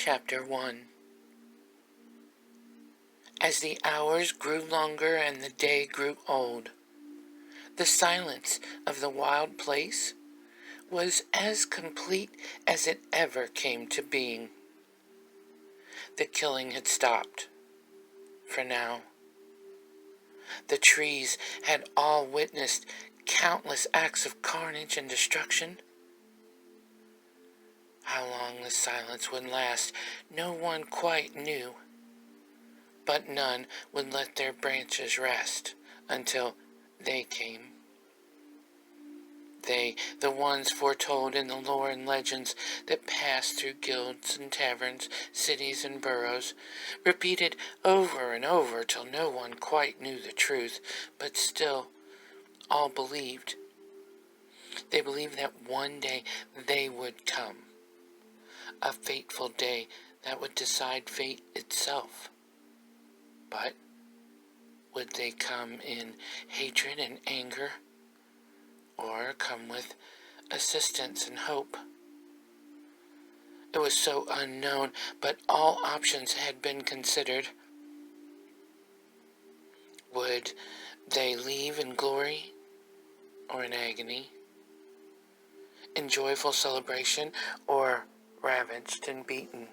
Chapter 1. As the hours grew longer and the day grew old, the silence of the wild place was as complete as it ever came to being. The killing had stopped, for now. The trees had all witnessed countless acts of carnage and destruction. How long the silence would last, no one quite knew. But none would let their branches rest until they came. They, the ones foretold in the lore and legends that passed through guilds and taverns, cities and boroughs, repeated over and over till no one quite knew the truth, but still all believed. They believed that one day they would come, a fateful day that would decide fate itself. But would they come in hatred and anger, or come with assistance and hope? It was so unknown, but all options had been considered. Would they leave in glory or in agony? In joyful celebration or ravaged and beaten?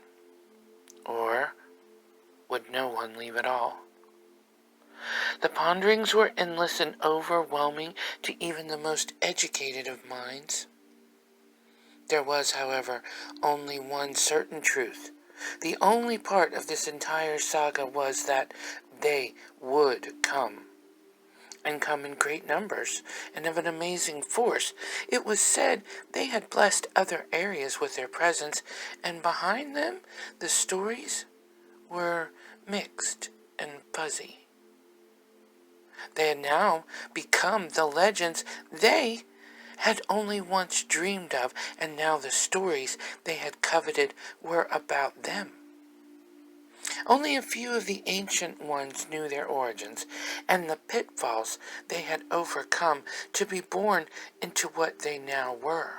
Or would no one leave at all? The ponderings were endless and overwhelming to even the most educated of minds. There was, however, only one certain truth. The only part of this entire saga was that they would come, and come in great numbers, and of an amazing force. It was said they had blessed other areas with their presence, and behind them the stories were mixed and fuzzy. They had now become the legends they had only once dreamed of, and now the stories they had coveted were about them. Only a few of the ancient ones knew their origins, and the pitfalls they had overcome to be born into what they now were.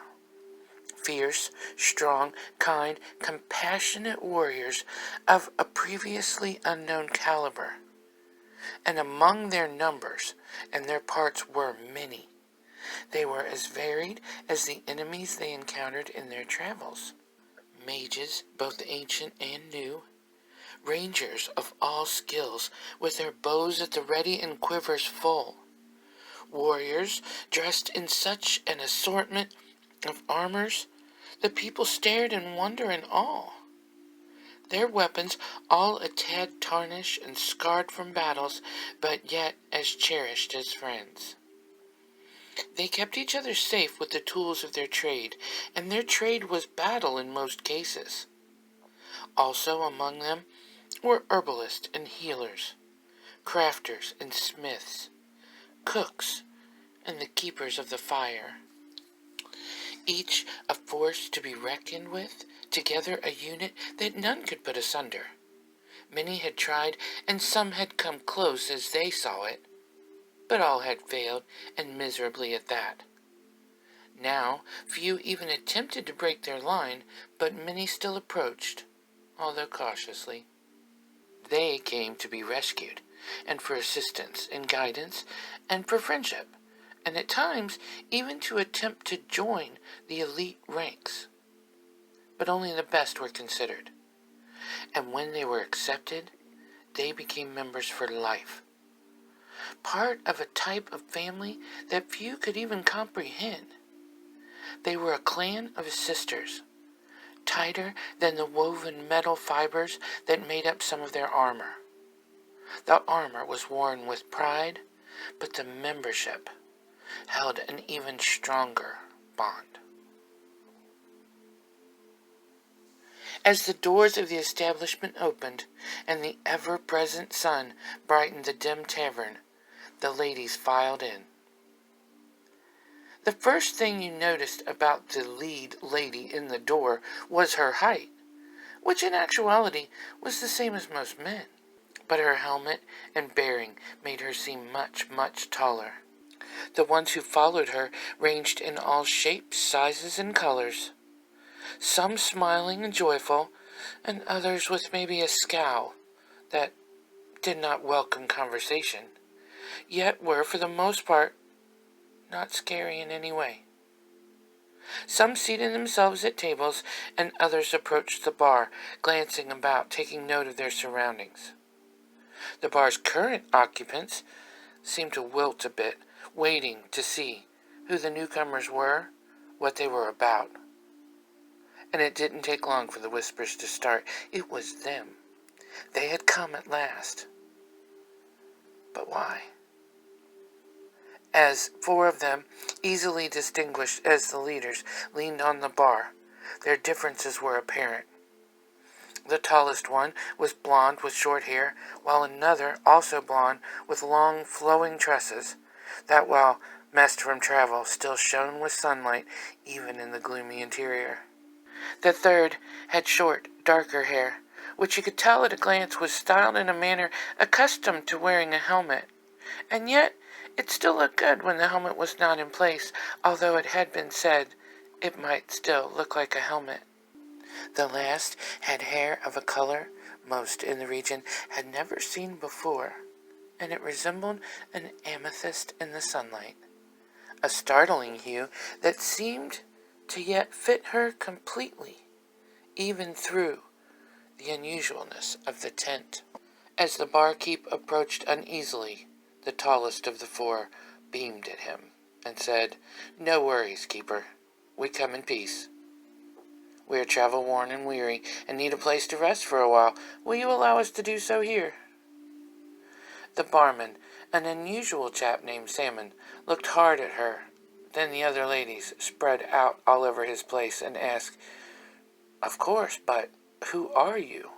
Fierce, strong, kind, compassionate warriors of a previously unknown caliber. And among their numbers and their parts were many. They were as varied as the enemies they encountered in their travels. Mages, both ancient and new, rangers of all skills, with their bows at the ready and quivers full, warriors dressed in such an assortment of armors, the people stared in wonder and awe. Their weapons all a tad tarnished and scarred from battles, but yet as cherished as friends. They kept each other safe with the tools of their trade, and their trade was battle in most cases. Also among them were herbalists and healers, crafters and smiths, cooks, and the keepers of the fire. Each a force to be reckoned with, together a unit that none could put asunder. Many had tried, and some had come close as they saw it, but all had failed, and miserably at that. Now few even attempted to break their line, but many still approached, although cautiously. They came to be rescued, and for assistance and guidance, and for friendship, and at times even to attempt to join the elite ranks. But only the best were considered, and when they were accepted, they became members for life, part of a type of family that few could even comprehend. They were a clan of sisters, tighter than the woven metal fibers that made up some of their armor. The armor was worn with pride, but the membership held an even stronger bond. As the doors of the establishment opened, and the ever-present sun brightened the dim tavern, the ladies filed in. The first thing you noticed about the lead lady in the door was her height, which in actuality was the same as most men, but her helmet and bearing made her seem much, much taller. The ones who followed her ranged in all shapes, sizes, and colors, some smiling and joyful, and others with maybe a scowl that did not welcome conversation, yet were, for the most part, not scary in any way. Some seated themselves at tables, and others approached the bar, glancing about, taking note of their surroundings. The bar's current occupants seemed to wilt a bit, waiting to see who the newcomers were, what they were about. And it didn't take long for the whispers to start. It was them. They had come at last. But why? As 4 of them, easily distinguished as the leaders, leaned on the bar, their differences were apparent. The tallest one was blonde with short hair, while another, also blonde, with long flowing tresses, that while messed from travel still shone with sunlight even in the gloomy interior. The third had short, darker hair, which you could tell at a glance was styled in a manner accustomed to wearing a helmet, and yet it still looked good when the helmet was not in place, although it had been said it might still look like a helmet. The last had hair of a color most in the region had never seen before, and it resembled an amethyst in the sunlight, a startling hue that seemed to yet fit her completely, even through the unusualness of the tent. As the barkeep approached uneasily, the tallest of the 4 beamed at him and said, "No worries, keeper. We come in peace. We are travel-worn and weary, and need a place to rest for a while. Will you allow us to do so here?" The barman, an unusual chap named Salmon, looked hard at her. Then the other ladies spread out all over his place and asked, "Of course, but who are you?"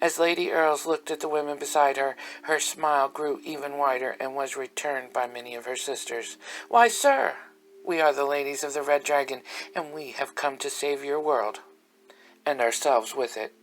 As Lady Earls looked at the women beside her, her smile grew even wider and was returned by many of her sisters. "Why, sir, we are the ladies of the Red Dragon, and we have come to save your world, and ourselves with it.